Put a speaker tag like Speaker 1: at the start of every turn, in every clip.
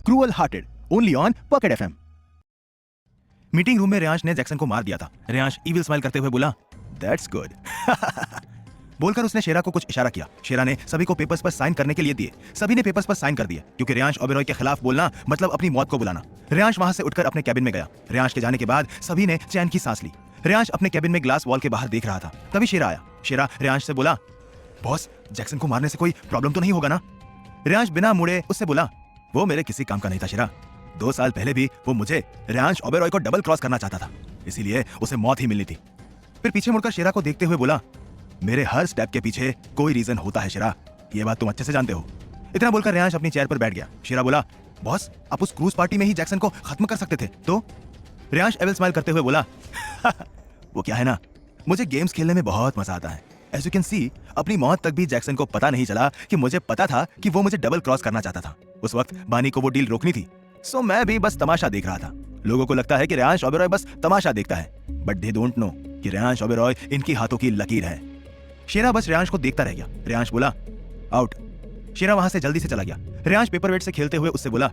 Speaker 1: Cruel hearted, only on pocket FM. Meeting room में रेयांश ने Jackson को मार दिया था। रेयांश इविल स्माइल करते हुए बोला, दैट्स गुड। बोलकर उसने शेरा को कुछ इशारा किया। शेरा ने सभी को पेपर्स पर साइन करने के लिए दिए। सभी ने पेपर्स पर साइन कर दिए, क्योंकि रेयांश ओबेरॉय के खिलाफ बोलना मतलब अपनी मौत को बुलाना। रेयांश वहां से उठकर अपने कैबिन में गया। रेयांश के जाने के बाद सभी ने चैन की सांस ली। रेयांश अपने कैबिन में ग्लास वॉल के बाहर देख रहा था। तभी शेरा आया। शेरा रेयांश से बोला, बॉस, जैक्सन को मारने से कोई प्रॉब्लम तो नहीं होगा ना? रेयांश बिना मुड़े उससे बोला, वो मेरे किसी काम का नहीं था शेरा। 2 साल पहले भी वो मुझे, रेयांश ओबेरॉय को डबल क्रॉस करना चाहता था, इसीलिए उसे मौत ही मिलनी थी। फिर पीछे मुड़कर शेरा को देखते हुए बोला, मेरे हर स्टेप के पीछे कोई रीजन होता है शेरा, ये बात तुम अच्छे से जानते हो। इतना बोलकर रेयांश अपनी चेयर पर बैठ गया। शेरा बोला, बॉस, आप उस क्रूज पार्टी में ही जैक्सन को खत्म कर सकते थे तो? रेयांश एविल स्माइल करते हुए बोला, वो क्या है ना, मुझे गेम्स खेलने में बहुत मजा आता है। एज यू कैन सी, अपनी मौत तक भी जैक्सन को पता नहीं चला कि मुझे पता था कि वो मुझे डबल क्रॉस करना चाहता था। उस वक्त बानी को वो डील रोकनी थी, सो मैं भी बस तमाशा देख रहा था। लोगों को लगता है कि रेयांश ओबेरॉय बस तमाशा देखता है, बट दे डोंट नो कि रेयांश ओबेरॉय इनकी हाथों की लकीर है। शेरा बस रेयांश को देखता रह गया। रेयांश बोला, आउट। शेरा वहां से जल्दी से चला गया। रेयांश पेपरवेट से खेलते हुए उससे बोला,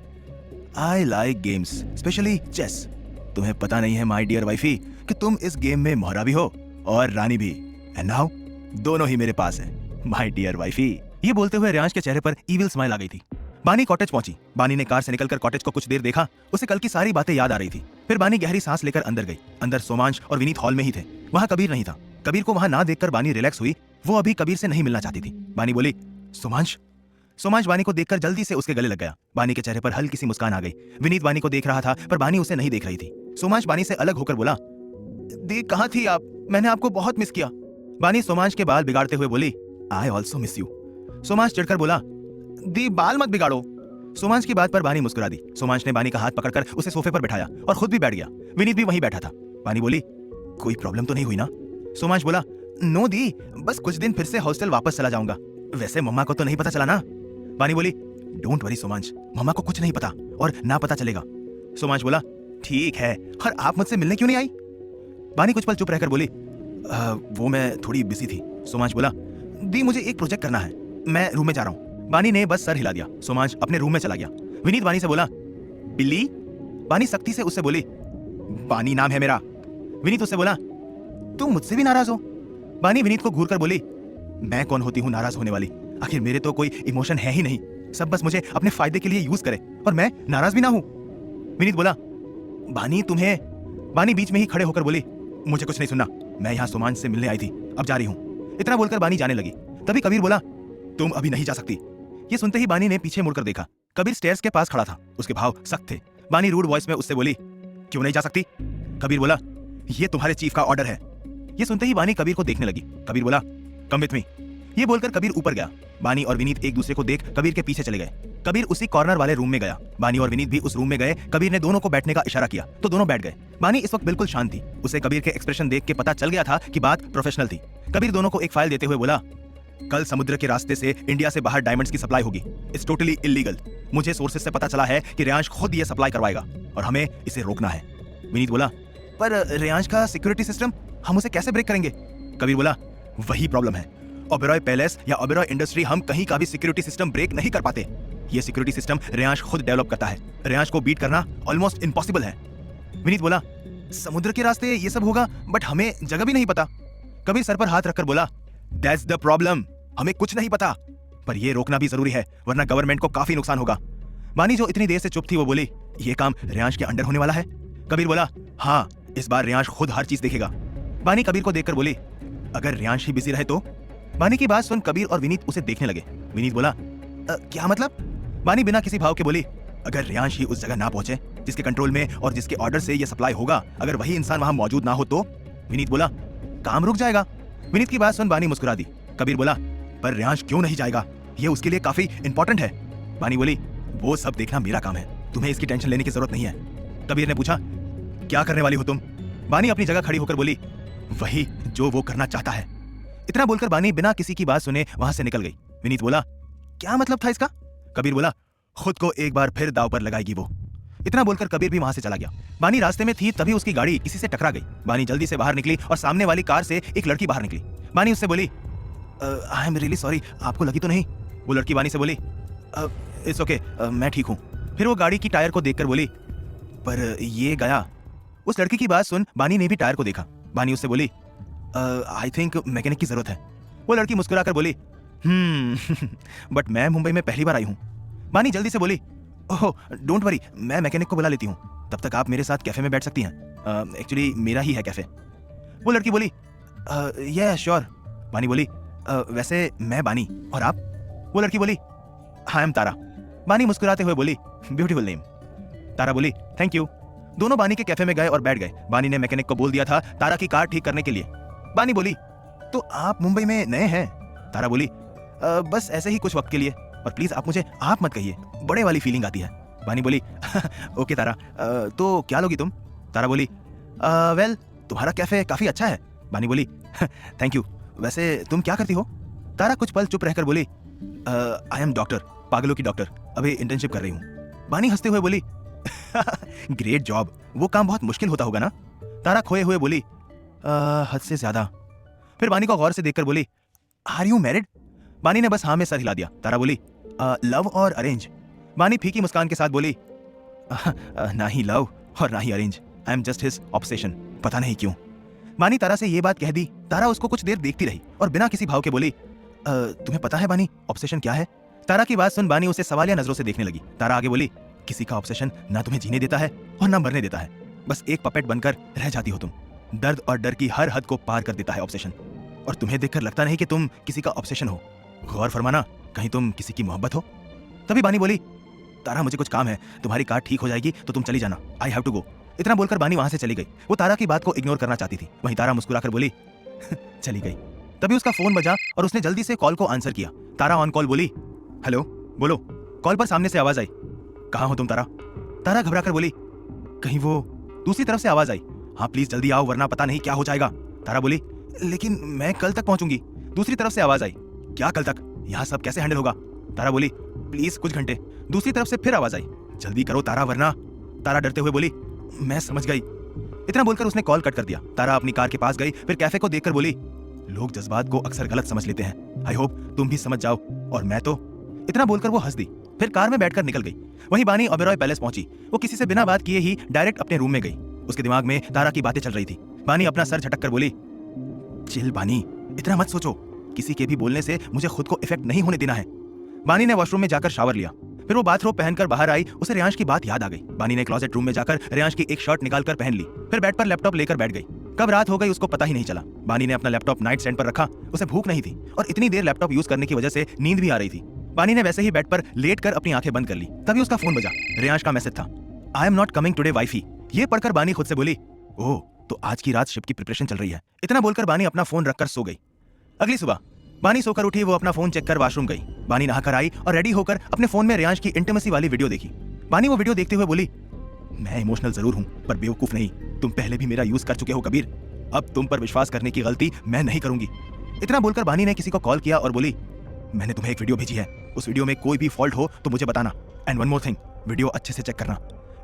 Speaker 1: I like games, specially chess. तुम्हें पता नहीं है माय डियर वाइफी कि तुम इस गेम में मोहरा भी हो और रानी भी, एंड नाउ दोनों ही मेरे पास हैं, माय डियर वाइफी। ये बोलते हुए रेयांश के चेहरे पर इविल स्माइल आ गई थी। बानी कॉटेज पहुंची। बानी ने कार से निकलकर कॉटेज को कुछ देर देखा। उसे कल की सारी बातें याद आ रही थी। फिर बानी गहरी सांस लेकर अंदर गई। अंदर सोमांश और विनीत हॉल में ही थे। वहां कबीर नहीं था। कबीर को वहां ना देखकर बानी रिलैक्स हुई। वो अभी कबीर से नहीं मिलना चाहती थी। बानी बोली, सोमांश। सोमांश बानी को देखकर जल्दी से उसके गले लग गया। बानी के चेहरे पर हल्की सी मुस्कान आ गई। विनीत बानी को देख रहा था, पर बानी उसे नहीं देख रही थी। सोमांश बानी से अलग होकर बोला, दी कहाँ थी आप? मैंने आपको बहुत मिस किया। बानी सोमांश के बाल बिगाड़ते हुए बोली, आई ऑल्सो मिस यू। सोमांश चिढ़कर बोला, दी बाल मत बिगाड़ो। सोमांश की बात पर बानी मुस्कुरा दी। सोमांश ने बानी का हाथ पकड़कर उसे सोफे पर बैठाया और खुद भी बैठ गया। विनीत भी वहीं बैठा था। बानी बोली, कोई प्रॉब्लम तो नहीं हुई ना? सोमांश बोला, नो दी, बस कुछ दिन फिर से हॉस्टल वापस चला जाऊंगा। वैसे मम्मा को तो नहीं पता चला ना? बानी बोली, डोंट वरी सोमांश, मम्मा को कुछ नहीं पता और ना पता चलेगा। सोमांश बोला, ठीक है, और आप मुझसे मिलने क्यों नहीं आई? बानी कुछ पल चुप रहकर बोली, वो मैं थोड़ी बिजी थी। सोमांश बोला, दी मुझे एक प्रोजेक्ट करना है, मैं रूम में जा रहा हूँ। बानी ने बस सर हिला दिया। सोमांश अपने रूम में चला गया। विनीत बानी से बोला, बिल्ली? बानी सख्ती से उससे बोली, बानी नाम है मेरा। विनीत उससे बोला, तुम मुझसे भी नाराज हो? बानी विनीत को घूर कर बोली, मैं कौन होती हूँ नाराज होने वाली? आखिर मेरे तो कोई इमोशन है ही नहीं। सब बस मुझे अपने फायदे के लिए यूज करे और मैं नाराज भी ना हूं। विनीत बोला, बानी तुम्हें। बानी बीच में ही खड़े होकर बोली, मुझे कुछ नहीं सुनना, मैं यहाँ सोमांश से मिलने आई थी, अब जा रही हूँ। इतना बोलकर बानी जाने लगी। तभी कबीर बोला, तुम अभी नहीं जा सकती। ये सुनते ही बानी ने पीछे मुड़कर देखा। कबीर स्टेयर्स के पास खड़ा था। उसके भाव सख्त थे। बानी रूड वॉइस में उससे बोली, क्यों नहीं जा सकती? कबीर बोला, ये तुम्हारे चीफ का ऑर्डर है। ये सुनते ही बानी कबीर को देखने लगी। कबीर बोला, कम विथ मी। ये बोलकर कबीर ऊपर गया। बानी और विनीत एक दूसरे को देख कबीर के पीछे चले गए। कबीर उसी कॉर्नर वाले रूम में गया। बानी और विनीत भी उस रूम में गए। कबीर ने दोनों को बैठने का इशारा किया तो दोनों बैठ गए। बानी इस वक्त बिल्कुल शांत थी। उसे कबीर के एक्सप्रेशन देख के पता चल गया था कि बात प्रोफेशनल थी। कबीर दोनों को एक फाइल देते हुए बोला, कल समुद्र के रास्ते से इंडिया से बाहर डायमंड्स की सप्लाई होगी। It's totally illegal. मुझे सोर्सेज से पता चला है कि रेयांश खुद ये सप्लाई करवाएगा और हमें इसे रोकना है। विनीत बोला, पर रेयांश का सिक्योरिटी सिस्टम, हम उसे कैसे ब्रेक करेंगे? कबीर बोला, वही प्रॉब्लम है। ओबेरॉय पैलेस या ओबेरॉय इंडस्ट्री, हम कहीं का भी सिक्योरिटी सिस्टम ब्रेक नहीं कर पाते। ये सिक्योरिटी सिस्टम रेयांश खुद डेवलप करता है। रेयांश को बीट करना ऑलमोस्ट इम्पॉसिबल है। विनीत बोला, समुद्र के रास्ते ये सब होगा, बट हमें जगह भी नहीं पता। कबीर सर पर हाथ रखकर बोला, दैट्स द प्रॉब्लम, हमें कुछ नहीं पता, पर ये रोकना भी जरूरी है, वरना गवर्नमेंट को काफी नुकसान होगा। बानी जो इतनी देर से चुप थी वो बोली, ये काम रेयांश के अंडर होने वाला है? कबीर बोला, हाँ, इस बार रेयांश खुद हर चीज देखेगा। बानी कबीर को देखकर बोली, अगर रेयांश ही बिजी रहे तो? बानी की बात सुन कबीर और विनीत उसे देखने लगे। विनीत बोला, क्या मतलब? बानी बिना किसी भाव के बोली, अगर रेयांश ही उस जगह ना पहुंचे जिसके कंट्रोल में और जिसके ऑर्डर से ये सप्लाई होगा, अगर वही इंसान वहां मौजूद ना हो तो? विनीत बोला, काम रुक जाएगा। विनीत की बात सुन बानी मुस्कुरा दी। कबीर बोला, पर रेयांश क्यों नहीं जाएगा? ये उसके लिए काफी इंपॉर्टेंट है। बानी बोली, वो सब देखना मेरा काम है, तुम्हें इसकी टेंशन लेने की जरूरत नहीं है। कबीर ने पूछा, क्या करने वाली हो तुम? बानी अपनी जगह खड़ी होकर बोली, वही जो वो करना चाहता है। इतना बोलकर बानी बिना किसी की बात सुने वहां से निकल गई। विनीत बोला, क्या मतलब था इसका? कबीर बोला, खुद को एक बार फिर दांव पर लगाएगी वो। इतना बोलकर कबीर भी वहां से चला गया। बानी रास्ते में थी तभी उसकी गाड़ी किसी से टकरा गई। बानी जल्दी से बाहर निकली और सामने वाली कार से एक लड़की बाहर निकली। बानी उससे बोली, आई एम रियली सॉरी, आपको लगी तो नहीं? वो लड़की बानी से बोली, इट्स ओके, मैं ठीक हूँ। फिर वो गाड़ी की टायर को देखकर बोली, पर ये गया। उस लड़की की बात सुन बानी ने भी टायर को देखा। बानी उससे बोली, आई थिंक मैकेनिक की जरूरत है। वो लड़की मुस्कुराकर बोली, बट मैं मुंबई में पहली बार आई हूँ। बानी जल्दी से बोली, ओह डोंट वरी, मैं मैकेनिक को बुला लेती हूँ, तब तक आप मेरे साथ कैफे में बैठ सकती हैं। एक्चुअली मेरा ही है कैफे। वो लड़की बोली, ये श्योर। बानी बोली, वैसे मैं बानी, और आप? वो लड़की बोली, आई एम तारा। बानी मुस्कुराते हुए बोली, ब्यूटीफुल नेम। तारा बोली, थैंक यू। दोनों बानी के कैफे में गए और बैठ गए। बानी ने मैकेनिक को बोल दिया था तारा की कार ठीक करने के लिए। बानी बोली, तो आप मुंबई में नए हैं? तारा बोली, बस ऐसे ही कुछ वक्त के लिए, और प्लीज आप मुझे आप मत कहिए, बड़े वाली फीलिंग आती है। बानी बोली, ओके तारा, तो क्या लोगी तुम? तारा बोली, वेल तुम्हारा कैफे काफी अच्छा है। बानी बोली, थैंक यू, वैसे तुम क्या करती हो? तारा कुछ पल चुप रहकर बोली, आई एम डॉक्टर, पागलों की डॉक्टर, अभी इंटर्नशिप कर रही हूँ। बानी हंसते हुए बोली, ग्रेट जॉब, वो काम बहुत मुश्किल होता होगा ना? तारा खोए हुए बोली, हद से ज्यादा। फिर बानी को गौर से देखकर बोली, आर यू मैरिड? बानी ने बस हाँ में सर हिला दिया। तारा बोली, लव और अरेंज? बानी फीकी मुस्कान के साथ बोली, ना ही लव और ना ही arrange, I am just his obsession, पता नहीं क्यों। बानी तारा से ये बात कह दी। तारा उसको कुछ देर देखती रही और बिना किसी भाव के बोली, तुम्हें पता है बानी ऑब्सेशन क्या है? तारा की बात सुन बानी उसे सवालिया नजरों से देखने लगी। तारा आगे बोली, किसी का ऑब्सेशन ना तुम्हें जीने देता है और ना मरने देता है, बस एक पपेट बनकर रह जाती हो तुम। दर्द और डर की हर हद को पार कर देता है ऑब्सेशन, और तुम्हें देखकर लगता नहीं कि तुम किसी का ऑब्सेशन हो। गौर फरमाना, कहीं तुम किसी की मोहब्बत हो? तभी बानी बोली, तारा मुझे कुछ काम है, तुम्हारी कार ठीक हो जाएगी तो तुम चली जाना, आई हैव टू गो। इतना बोलकर बानी वहां से चली गई। वो तारा की बात को इग्नोर करना चाहती थी, वहीं तारा मुस्कुराकर बोली, चली गई। तभी उसका फोन बजा और उसने जल्दी से कॉल को आंसर किया। तारा ऑन कॉल बोली, हेलो, बोलो। कॉल पर सामने से आवाज आई, कहाँ हो तुम तारा? तारा घबराकर बोली, कहीं वो? दूसरी तरफ से आवाज आई, हाँ प्लीज जल्दी आओ वरना पता नहीं क्या हो जाएगा। तारा बोली, लेकिन मैं कल तक पहुंचूंगी। दूसरी तरफ से आवाज आई, क्या कल तक? यहाँ सब कैसे हैंडल होगा? तारा बोली, प्लीज कुछ घंटे। दूसरी तरफ से फिर आवाज आई, जल्दी करो तारा वरना। तारा डरते हुए बोली, मैं समझ गई। इतना बोलकर उसने कॉल कट कर दिया। तारा अपनी कार के पास गई, फिर कैफे को देखकर बोली, लोग जज्बात को अक्सर गलत समझ लेते हैं, आई होप तुम भी समझ जाओ, और मैं तो। इतना बोलकर वो हंस दी, फिर कार में बैठकर निकल गई। वहीं बानी ओबेरॉय पैलेस पहुंची। वो किसी से बिना बात किए ही डायरेक्ट अपने रूम में गई। उसके दिमाग में तारा की बातें चल रही थी। बानी अपना सर झटक कर बोली, चिल बानी, इतना मत सोचो, किसी के भी बोलने से मुझे खुद को इफेक्ट नहीं होने देना है। बानी ने वॉशरूम में जाकर शावर लिया, फिर वो बाथरोब पहनकर बाहर आई। उसे रियांश की बात याद आ गई। बानी ने क्लोजेट रूम में जाकर रियांश की एक शर्ट निकालकर पहन ली, फिर बेड पर लैपटॉप लेकर बैठ गई। कब रात हो गई उसको पता ही नहीं चला। बानी ने अपना लैपटॉप नाइट स्टैंड पर रखा। उसे भूख नहीं थी और इतनी देर लैपटॉप यूज करने की वजह से नींद भी आ रही थी। बानी ने वैसे ही बेड पर लेट कर अपनी आंखें बंद कर ली। तभी उसका फोन बजा। रियांश का मैसेज था, I am not coming today wifey. ये पढ़कर बानी खुद से बोली, ओह तो आज की रात शिप की प्रिपरेशन चल रही है। इतना बोलकर बानी अपना फोन रखकर सो गई। अगली सुबह बानी सोकर उठी। वो अपना फोन चेक कर वॉशरूम गई। बानी नहाकर आई और रेडी होकर अपने फोन में रियांश की इंटीमेसी वाली वीडियो देखी। बानी वो वीडियो देखते हुए बोली, मैं इमोशनल जरूर हूं पर बेवकूफ नहीं। तुम पहले भी मेरा यूज कर चुके हो कबीर, अब तुम पर विश्वास करने की गलती मैं नहीं करूंगी। इतना बोलकर बानी ने किसी को कॉल किया और बोली, मैंने तुम्हें एक वीडियो भेजी है, उस वीडियो में कोई भी फॉल्ट हो तो मुझे बताना, and one more thing, video अच्छे से चेक करना।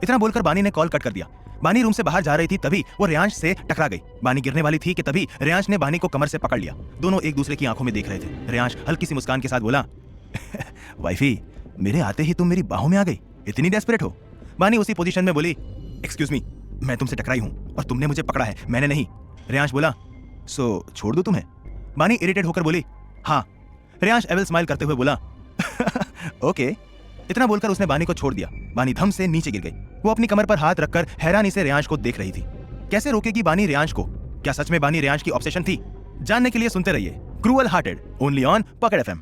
Speaker 1: इतना बोलकर बानी ने कॉल कट कर दिया। बानी रूम से बाहर जा रही थी, तभी वो रियांश से टकरा गई। बानी गिरने वाली थी कि तभी रियांश ने बानी को कमर से पकड़ लिया। दोनों एक दूसरे की आंखों में देख रहे थे। रियांश हल्की सी मुस्कान के साथ बोला, वाइफी मेरे आते ही तुम मेरी बाहों में आ गई, इतनी डेस्परेट हो? बानी उसी पोजीशन में बोली, एक्सक्यूज मी, मैं तुमसे टकराई हूं और तुमने मुझे पकड़ा है, मैंने नहीं। रियांश बोला, सो छोड़ दूं तुम्हें? बानी इरिटेट होकर बोली, हाँ। रियांश एविल स्माइल करते हुए बोला, ओके। इतना बोलकर उसने बानी को छोड़ दिया। बानी धम से नीचे गिर गई। वो अपनी कमर पर हाथ रखकर हैरानी से रियांश को देख रही थी। कैसे रोकेगी बानी रियांश को? क्या सच में बानी रियांश की ऑब्सेशन थी? जानने के लिए सुनते रहिए क्रूअल हार्टेड, ओनली ऑन पकड़ एफएम।